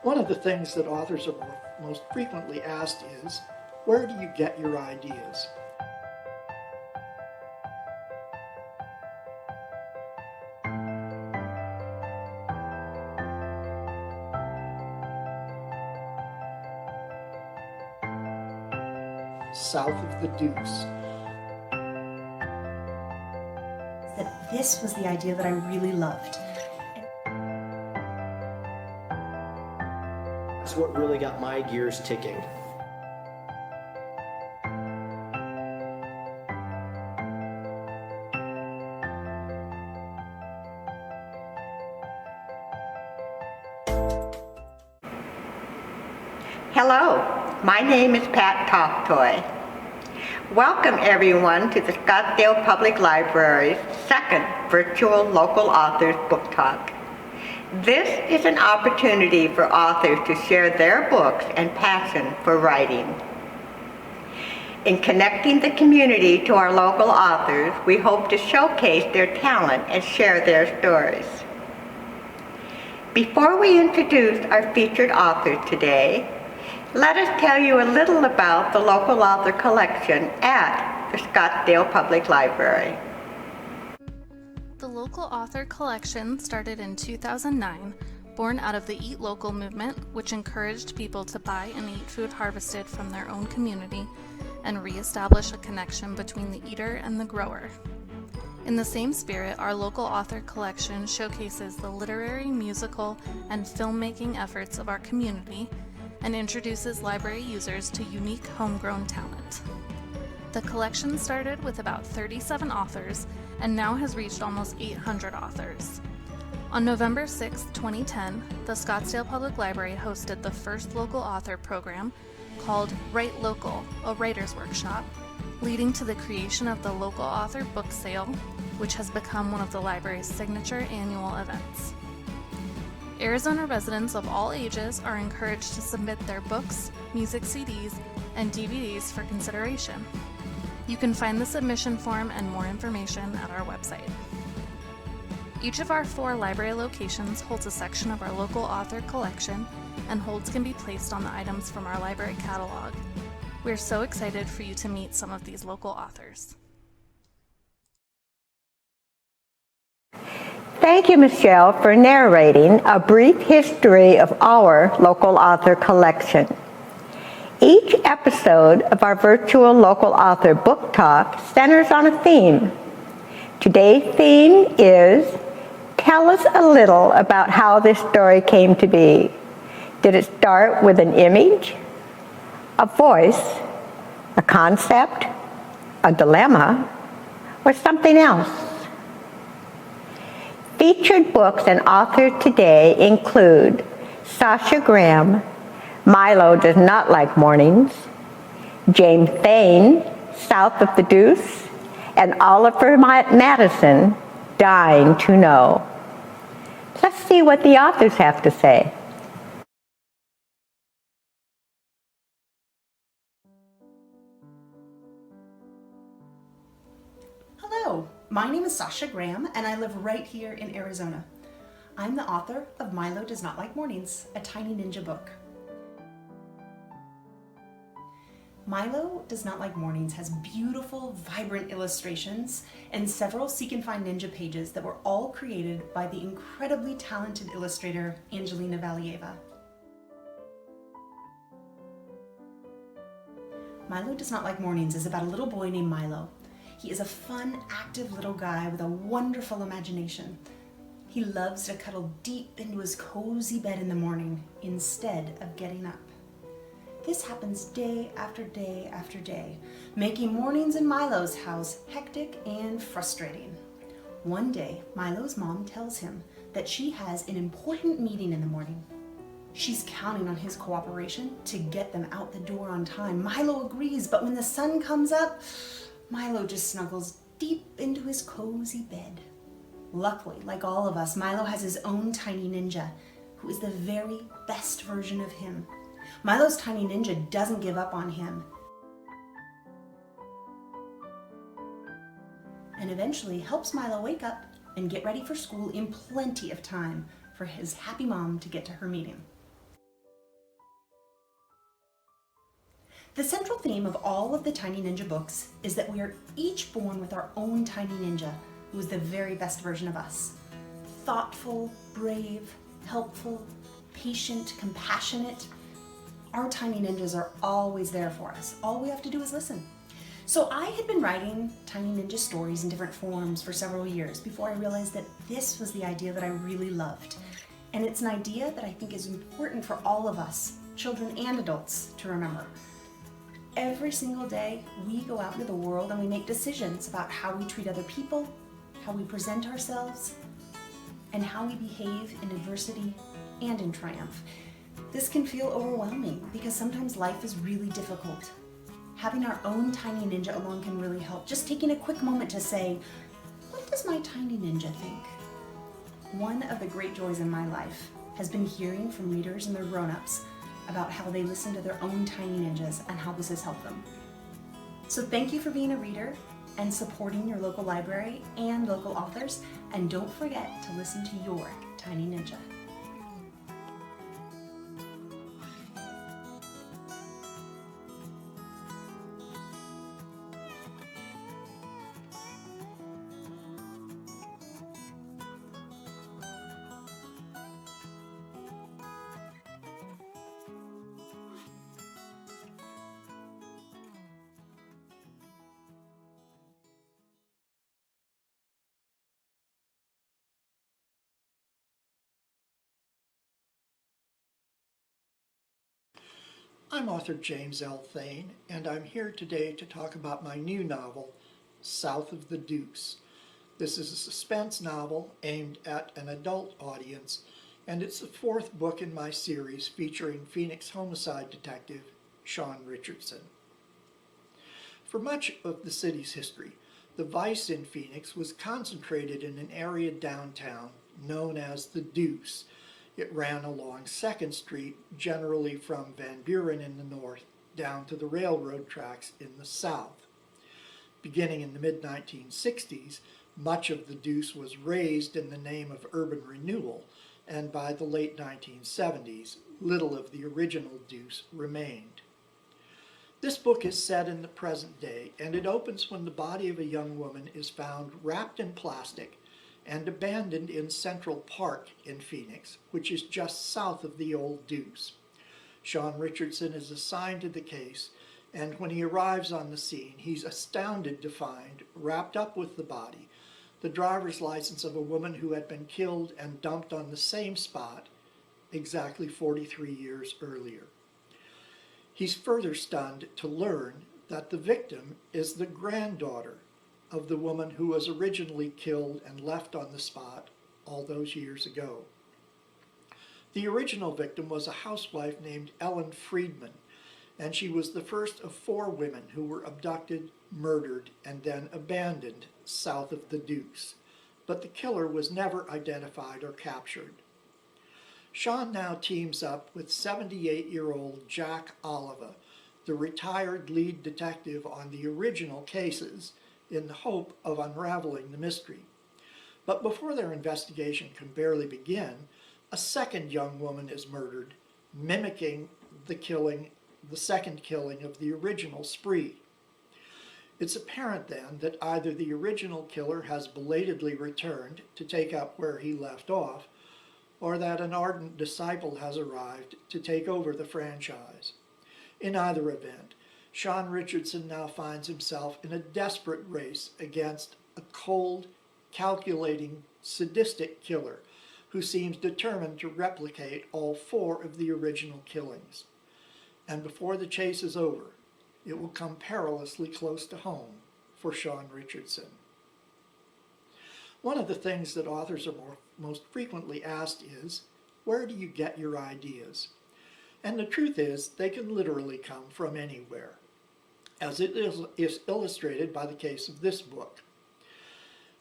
One of the things that authors are most frequently asked is, where do you get your ideas? South of the Deuce. That this was the idea that I really loved. It's what really got my gears ticking. Hello, my name is Pat Toftoy. Welcome everyone to the Scottsdale Public Library's second virtual local authors book talk. This is an opportunity for authors to share their books and passion for writing. In connecting the community to our local authors, we hope to showcase their talent and share their stories. Before we introduce our featured authors today, let us tell you a little about the local author collection at the Scottsdale Public Library. The local author collection started in 2009, born out of the Eat Local movement, which encouraged people to buy and eat food harvested from their own community and reestablish a connection between the eater and the grower. In the same spirit, our local author collection showcases the literary, musical, and filmmaking efforts of our community and introduces library users to unique homegrown talent. The collection started with about 37 authors and now has reached almost 800 authors. On November 6, 2010, the Scottsdale Public Library hosted the first local author program called Write Local, a writer's workshop, leading to the creation of the local author book sale, which has become one of the library's signature annual events. Arizona residents of all ages are encouraged to submit their books, music CDs, and DVDs for consideration. You can find the submission form and more information at our website. Each of our 4 library locations holds a section of our local author collection, and holds can be placed on the items from our library catalog. We're so excited for you to meet some of these local authors. Thank you, Michelle, for narrating a brief history of our local author collection. Each episode of our virtual local author book talk centers on a theme. Today's theme is, tell us a little about how this story came to be. Did it start with an image, a voice, a concept, a dilemma, or something else? Featured books and authors today include Sasha Graham, Milo Does Not Like Mornings, James Thane, South of the Deuce, and Oliver Madison, Dying to Know. Let's see what the authors have to say. Hello, my name is Sasha Graham and I live right here in Arizona. I'm the author of Milo Does Not Like Mornings, a tiny ninja book. Milo Does Not Like Mornings has beautiful, vibrant illustrations and several Seek and Find Ninja pages that were all created by the incredibly talented illustrator Angelina Valieva. Milo Does Not Like Mornings is about a little boy named Milo. He is a fun, active little guy with a wonderful imagination. He loves to cuddle deep into his cozy bed in the morning instead of getting up. This happens day after day after day, making mornings in Milo's house hectic and frustrating. One day, Milo's mom tells him that she has an important meeting in the morning. She's counting on his cooperation to get them out the door on time. Milo agrees, but when the sun comes up, Milo just snuggles deep into his cozy bed. Luckily, like all of us, Milo has his own tiny ninja, who is the very best version of him. Milo's tiny ninja doesn't give up on him, and eventually helps Milo wake up and get ready for school in plenty of time for his happy mom to get to her meeting. The central theme of all of the Tiny Ninja books is that we are each born with our own tiny ninja, who is the very best version of us. Thoughtful, brave, helpful, patient, compassionate. Our tiny ninjas are always there for us. All we have to do is listen. So I had been writing tiny ninja stories in different forms for several years before I realized that this was the idea that I really loved. And it's an idea that I think is important for all of us, children and adults, to remember. Every single day, we go out into the world and we make decisions about how we treat other people, how we present ourselves, and how we behave in adversity and in triumph. This can feel overwhelming because sometimes life is really difficult. Having our own tiny ninja along can really help. Just taking a quick moment to say, what does my tiny ninja think? One of the great joys in my life has been hearing from readers and their grown-ups about how they listen to their own tiny ninjas and how this has helped them. So thank you for being a reader and supporting your local library and local authors, and don't forget to listen to your tiny ninja. I'm author James L. Thane, and I'm here today to talk about my new novel, South of the Deuce. This is a suspense novel aimed at an adult audience, and it's the fourth book in my series featuring Phoenix homicide detective Sean Richardson. For much of the city's history, the vice in Phoenix was concentrated in an area downtown known as the Deuce. It ran along 2nd Street, generally from Van Buren in the north down to the railroad tracks in the south. Beginning in the mid-1960s, much of the Deuce was razed in the name of urban renewal, and by the late 1970s, little of the original Deuce remained. This book is set in the present day, and it opens when the body of a young woman is found wrapped in plastic and abandoned in Central Park in Phoenix, which is just south of the old Deuce. Sean Richardson is assigned to the case, and when he arrives on the scene, he's astounded to find, wrapped up with the body, the driver's license of a woman who had been killed and dumped on the same spot exactly 43 years earlier. He's further stunned to learn that the victim is the granddaughter of the woman who was originally killed and left on the spot all those years ago. The original victim was a housewife named Ellen Friedman, and she was the first of 4 women who were abducted, murdered, and then abandoned south of the Deuce. But the killer was never identified or captured. Sean now teams up with 78-year-old Jack Oliver, the retired lead detective on the original cases, in the hope of unraveling the mystery. But before their investigation can barely begin, a second young woman is murdered, mimicking the second killing of the original spree. It's apparent then that either the original killer has belatedly returned to take up where he left off, or that an ardent disciple has arrived to take over the franchise. In either event, Sean Richardson now finds himself in a desperate race against a cold, calculating, sadistic killer who seems determined to replicate all 4 of the original killings. And before the chase is over, it will come perilously close to home for Sean Richardson. One of the things that authors are most frequently asked is, where do you get your ideas? And the truth is, they can literally come from anywhere, as it is illustrated by the case of this book.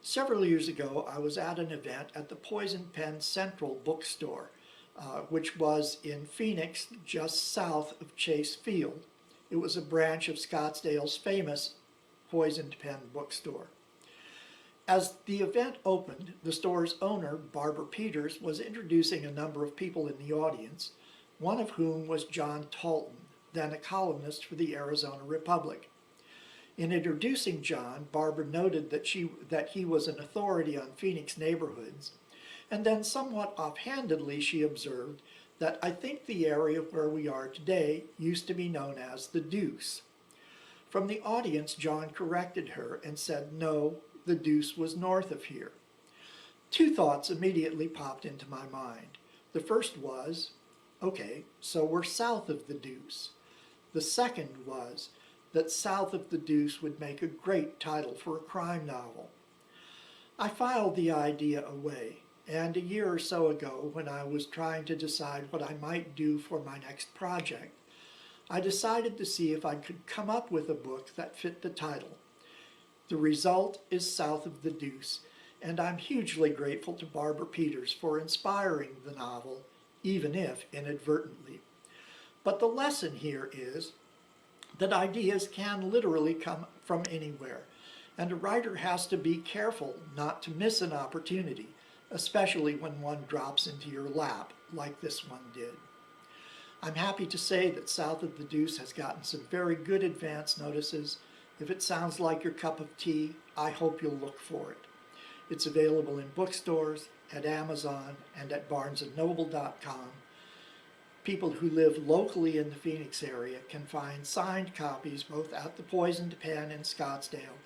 Several years ago, I was at an event at the Poison Pen Central bookstore, which was in Phoenix, just south of Chase Field. It was a branch of Scottsdale's famous Poison Pen bookstore. As the event opened, the store's owner, Barbara Peters, was introducing a number of people in the audience, one of whom was John Talton, then a columnist for the Arizona Republic. In introducing John, Barbara noted that he was an authority on Phoenix neighborhoods, and then somewhat offhandedly she observed that I think the area where we are today used to be known as the Deuce. From the audience, John corrected her and said, no, the Deuce was north of here. Two thoughts immediately popped into my mind. The first was, okay, so we're south of the Deuce. The second was that South of the Deuce would make a great title for a crime novel. I filed the idea away, and a year or so ago, when I was trying to decide what I might do for my next project, I decided to see if I could come up with a book that fit the title. The result is South of the Deuce, and I'm hugely grateful to Barbara Peters for inspiring the novel, even if inadvertently. But the lesson here is that ideas can literally come from anywhere, and a writer has to be careful not to miss an opportunity, especially when one drops into your lap, like this one did. I'm happy to say that South of the Deuce has gotten some very good advance notices. If it sounds like your cup of tea, I hope you'll look for it. It's available in bookstores, at Amazon, and at barnesandnoble.com. People who live locally in the Phoenix area can find signed copies both at the Poisoned Pen in Scottsdale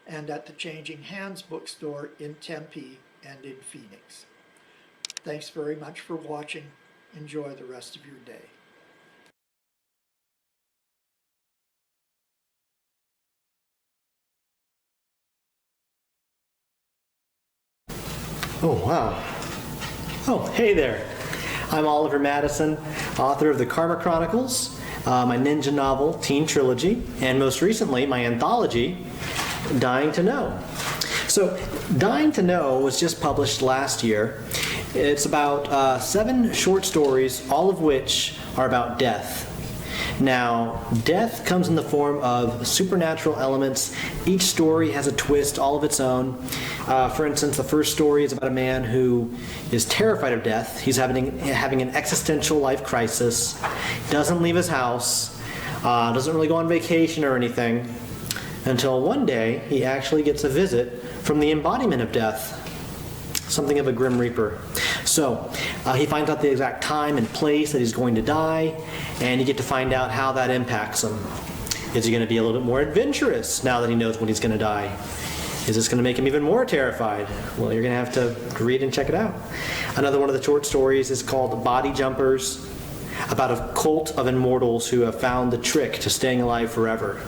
and at the Changing Hands bookstore in Tempe and in Phoenix. Thanks very much for watching. Enjoy the rest of your day. Oh, wow. Oh, hey there. I'm Oliver Madison, author of the Karma Chronicles, my ninja novel, teen trilogy, and most recently, my anthology, Dying to Know. So, Dying to Know was just published last year. It's about 7 short stories, all of which are about death. Now, death comes in the form of supernatural elements. Each story has a twist all of its own. For instance, the first story is about a man who is terrified of death. He's having an existential life crisis, doesn't leave his house, doesn't really go on vacation or anything, until one day he actually gets a visit from the embodiment of death, something of a grim reaper. So he finds out the exact time and place that he's going to die, and you get to find out how that impacts him. Is he going to be a little bit more adventurous now that he knows when he's going to die? Is this going to make him even more terrified? Well, you're going to have to read and check it out. Another one of the short stories is called Body Jumpers, about a cult of immortals who have found the trick to staying alive forever.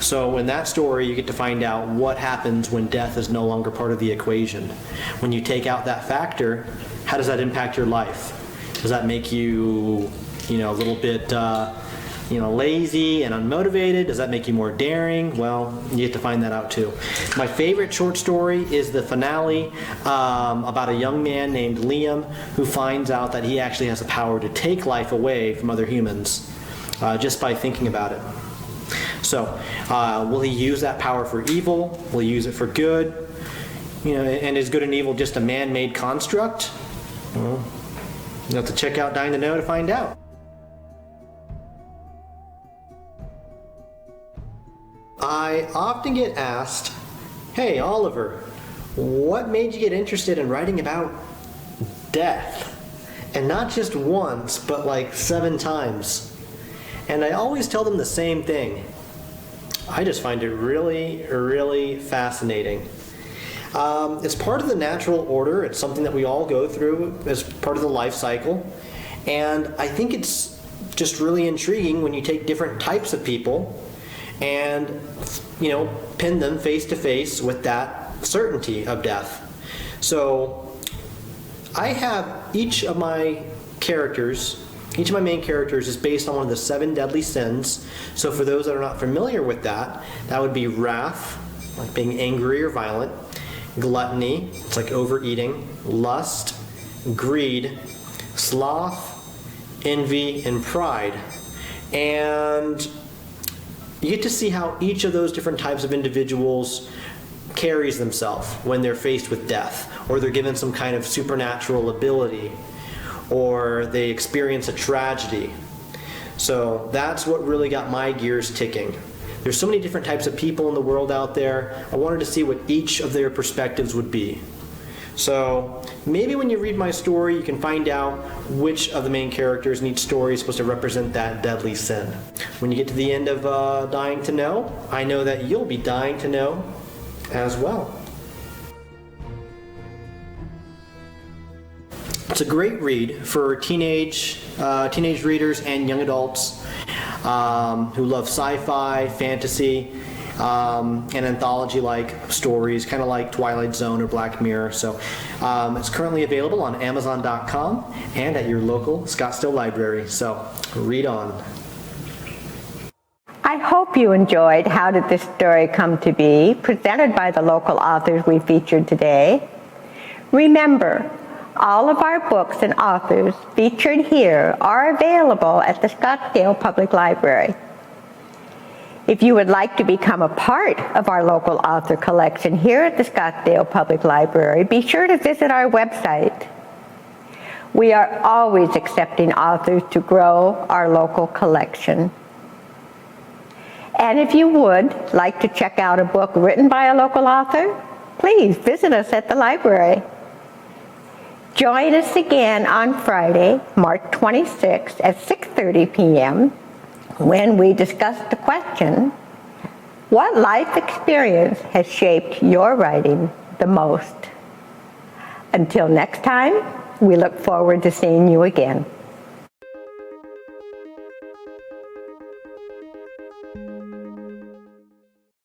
So in that story, you get to find out what happens when death is no longer part of the equation. When you take out that factor, how does that impact your life? Does that make you, a little bit, lazy and unmotivated? Does that make you more daring? Well, you get to find that out too. My favorite short story is the finale about a young man named Liam who finds out that he actually has the power to take life away from other humans just by thinking about it. So, will he use that power for evil? Will he use it for good? And is good and evil just a man-made construct? Well, you have to check out Dying to Know to find out. I often get asked, hey Oliver, what made you get interested in writing about death? And not just once, but like 7 times. And I always tell them the same thing. I just find it really, really fascinating. It's part of the natural order. It's something that we all go through as part of the life cycle. And I think it's just really intriguing when you take different types of people and, pin them face to face with that certainty of death. So I have each of my main characters is based on one of the 7 deadly sins. So for those that are not familiar with that, that would be wrath, like being angry or violent, gluttony, it's like overeating, lust, greed, sloth, envy, and pride. And you get to see how each of those different types of individuals carries themselves when they're faced with death, or they're given some kind of supernatural ability, or they experience a tragedy. So that's what really got my gears ticking. There's so many different types of people in the world out there. I wanted to see what each of their perspectives would be. So maybe when you read my story, you can find out which of the main characters in each story is supposed to represent that deadly sin. When you get to the end of Dying to Know, I know that you'll be dying to know as well. It's a great read for teenage readers and young adults who love sci-fi, fantasy, and anthology-like stories, kind of like Twilight Zone or Black Mirror. So it's currently available on Amazon.com and at your local Scottsdale library. So read on. I hope you enjoyed How Did This Story Come to Be, presented by the local authors we featured today. Remember, all of our books and authors featured here are available at the Scottsdale Public Library. If you would like to become a part of our local author collection here at the Scottsdale Public Library, be sure to visit our website. We are always accepting authors to grow our local collection. And if you would like to check out a book written by a local author, please visit us at the library. Join us again on Friday, March 26th at 6:30 p.m. when we discuss the question, what life experience has shaped your writing the most? Until next time, we look forward to seeing you again.